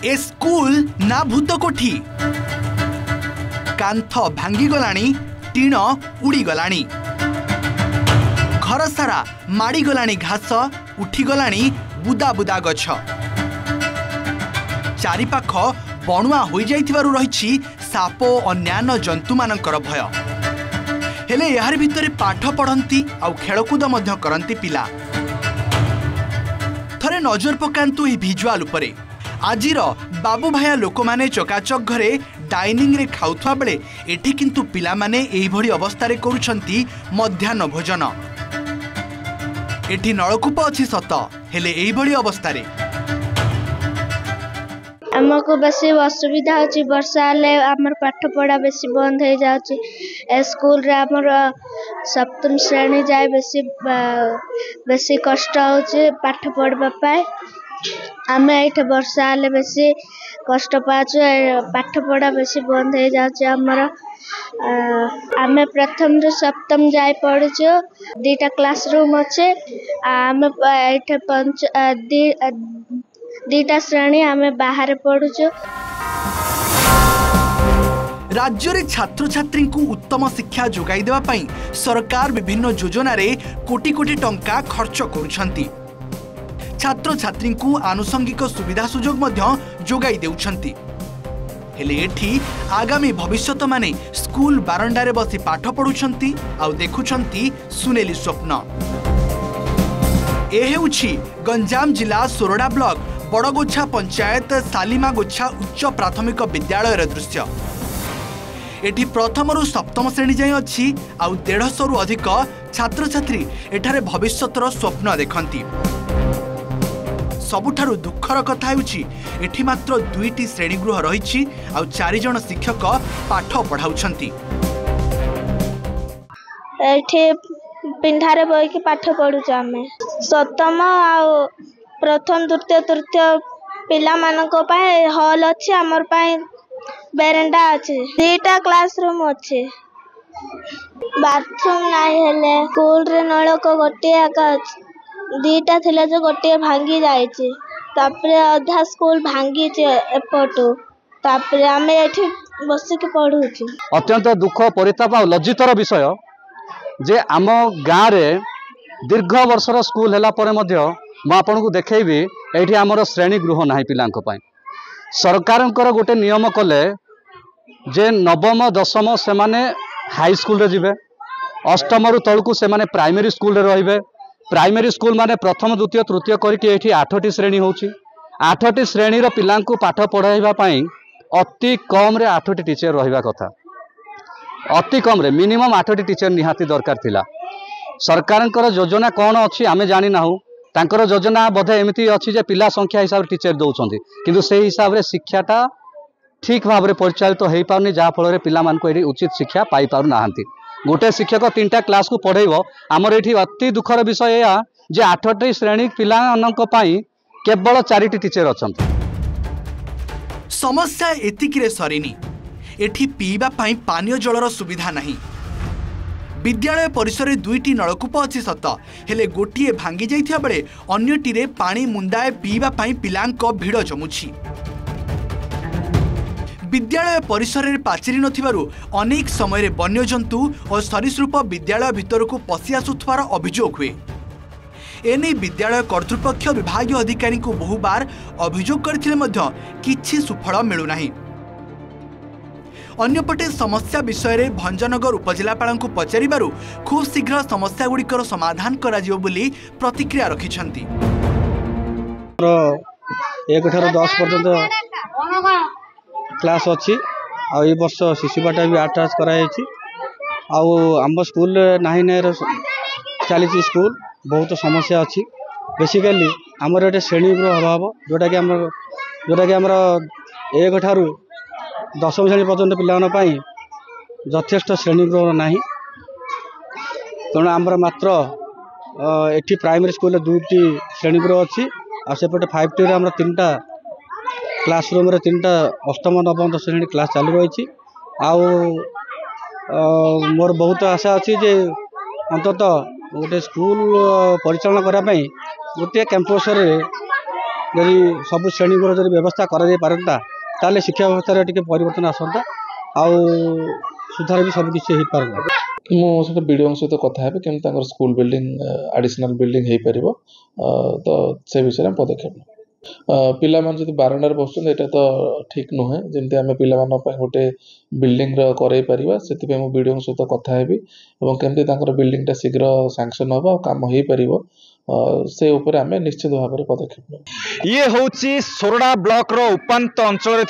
ए school ना भूत कोठी कांथ भांगी गलानी टीण उड़ी गलानी घर सारा माड़ी गलानी घास उठी गलानी बुदा बुदा गछ चारिपाख बणुआ हो जाइथिबारु रहिछि साप अन्यान्य जंतु मानकर भय हेले यार भितरे पाठ पढ़ंती आउ खेलकूद मध्य करंती पिला थरे नजर पकांतु ई भिजुआल उपरे आजिर बाबू भाया लोक माने चकाचक घरे डाइनिंग रे खाउथवा बेले एठी किंतु पिला माने एही भली अवस्था रे करूछंती मध्याह्न भोजन एठी नलकूप अछि सत हेले एही भली अवस्था रे हमको बेसी असुविधा होची वर्षा ले हमर पाठ पढ़ा बेसी बंद हो जाउची स्कूल रे हमर सप्तम श्रेणी जाय बेसी कष्ट होची पाठ पढ़बा पाए आमे एठे वर्षा ले बेसी कष्ट पाछु पाठ पढ़ा बेसी बंद हो जाउची हमर आमे प्रथम रे सप्तम जाय पढ़छु दीटा क्लासरूम अछि आमे एठे पंच दीटा श्रेणी आमे बाहर पढ़ुछु राज्य रे छात्र छात्री को उत्तम शिक्षा जोगाई देवा पई सरकार विभिन्न योजना रे कोटी कोटी टंका खर्च करूछंती छात्र छात्री को आनुषंगिक सुविधा सुजोग मध्य जोगाई देउछंती हेले एठी आगामी भविष्यत माने स्कूल बारंडा रे बसी पाठ पढुछंती आ देखुछंती सुनेली स्वप्न ए हेउछि गंजाम जिला सोरडा ब्लॉक बड़गोछा पंचायत सालिमा गोछा उच्च प्राथमिक विद्यालय दृश्य एठी प्रथम रु सप्तम श्रेणी जाए अच्छी आउ 150 रु अधिक छात्र छात्री एठारे भविष्यतर स्वप्न देखंती सबुठारु दुखर कथा हेउछि एठी मात्र 2टी श्रेणीगृह रहिछि आउ 4 जण शिक्षक पाठ पढ़ाउछंती एठी पिंढारे बई के पाठ पढुछ आमे सप्तम आउ प्रथम द्वितीय तृतीय पिला मानक पाए हॉल अछि हमर पाए बेरेंडा अछि 2टा क्लासरूम अछि बाथरूम नाही हेले स्कूल रे नळक गोटे आका 2टा थिले जे गोटे भांगी जायछि तापरे आधा स्कूल भांगी जे एपटो तापरे आमे एठी बसी के पढुछि अत्यंत दुख परिताप आ लज्जितर विषय जे आम गाँव रे दीर्घ वर्षर स्कूल हैला परे मध्य मु आपनको देखैबी एठी हमर श्रेणी गृह नाही पिलांक पय सरकारंकर गोटे नियम कले जे नवम दशम से माने हाई स्कूल रे जिवे अष्टम रु तळकु से माने प्राइमरी स्कूल रे रहिबे प्राइमरी स्कूल माने प्रथम द्वितीय तृतीय करके एठी 8टी श्रेणी होउची 8टी श्रेणी रो पिलांकु पाठ पढाइबा पई अति कम रे 8टी टीचर रहिबा कथा अति कम रे मिनिमम 8टी टीचर निहाती दरकार थिला सरकारंकर योजना कोन अछि आमे जानि नाहु तांकर योजना बोधे एमिति अछि जे पिला संख्या हिसाब रे टीचर दउछंती किंतु से हिसाब रे शिक्षाटा ठीक भाव रे परिचालित होई पाउनी जा फल रे पिला मान को एठी उचित शिक्षा पाई पारु नाहंती गोटे शिक्षक 3टा क्लास को पढाइबो हमर एठी अति दुखर विषय या जे 8टी श्रेणी पिला मानक पई केवल 4टी टीचर अछंती समस्या एतिकी रे सरीनी एठी पीबा पई पानीय जलर सुविधा नाही विद्यालय परिसर में 2टी नलकूप अच्छी सत हेले गोटे भांगी जाइथिया बेले अन्यटी रे पानी मुंदाए पीबा पई पिलांक भिड़ जमुछि विद्यालय परिसर में पाचेरी नथिबारु अनेक समय रे वन्यजंतु और सरीसृप विद्यालय भितर को पशि आसुथवार अभियोग हुए एने विद्यालय कर्तृपक्ष विभागीय अधिकारी को बहु बार अभियोग करथिले मध्य किछि सुफल मिलु नाही अन्यपटे समस्या विषय रे भंजनगर उपजिलापाल को पचारिबारु खूब शीघ्र समस्या गुड़िकर समाधान करा जिवो बोली प्रतिक्रिया रखिछंती 1 ठाରୁ 10 पर्यंत क्लास अच्छी आ ए वर्ष शिशुपाठा भी अटैच कराई आम स्कूल नाही नहीं चली स्कूल बहुत समस्या अच्छी बेसिकली आमर ये श्रेणी गृह अभाव जोटा कि आमर 1 ठारू 10वीं श्रेणी पर्यंत पाई यथेष्ट श्रेणी गृह ना तेणु आमर मात्र एटी प्राइमरी स्कूल 2टी श्रेणी गृह अच्छी आसेपटे 5टी आम 3टा क्लासरूम रे 3टा अष्टम नवम दशम श्रेणी क्लास चालू रही मोर बहुत आशा अच्छी जे अंततः गोटे स्कूल परिचालन करने गोटे कैंपस जदि सब श्रेणीगृह जब व्यवस्था करा ताले शिक्षा व्यवस्था टिके परिवर्तन आसंता आउ सुधार भी सब किसी हो पारंता मुझे वीडियो सहित कथा है केमती स्कूल बिल्डिंग एडिशनल बिल्डिंग हो पार तो से विषय में पदक्षेप पिला जो बारंडार बस तो ठीक नुहे जमी आम पे गोटे बिल्डिंग करई पार से वीडियो सहित कथा है केमती बिल्डिंग टा शीघ्र सैंक्शन हम कम हो पार से उपर आम निश्चित भाव में पदक्षेप ये हूँ सोरडा ब्लॉक रो उपांत अंचल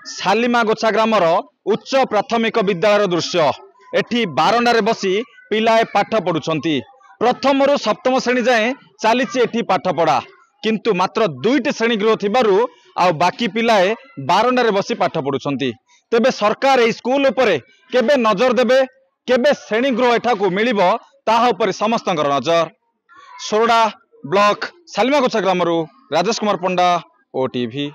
शालीमागोछा ग्रामर उच्च प्राथमिक विद्यालय दृश्य एठी बारंडारे बसी पिलाए पाठ पढ़ुछंती प्रथम रु सप्तम श्रेणी जाए चलीची एठी पाठ पढ़ा किंतु मात्र 2टी श्रेणी गृह थिबारु आउ बाकी पिलाए बारंडारे बसी पाठ पढ़ुछंती तेबे सरकार ए स्कूल उपरे केबे नजर देबे केबे श्रेणी गृह एठाकू मिलिबो ताहा उपरे समस्तंकर नजर सोरडा ब्लॉक शालीमागोछा ग्रामरू राजेश कुमार पंडा ओटीवी।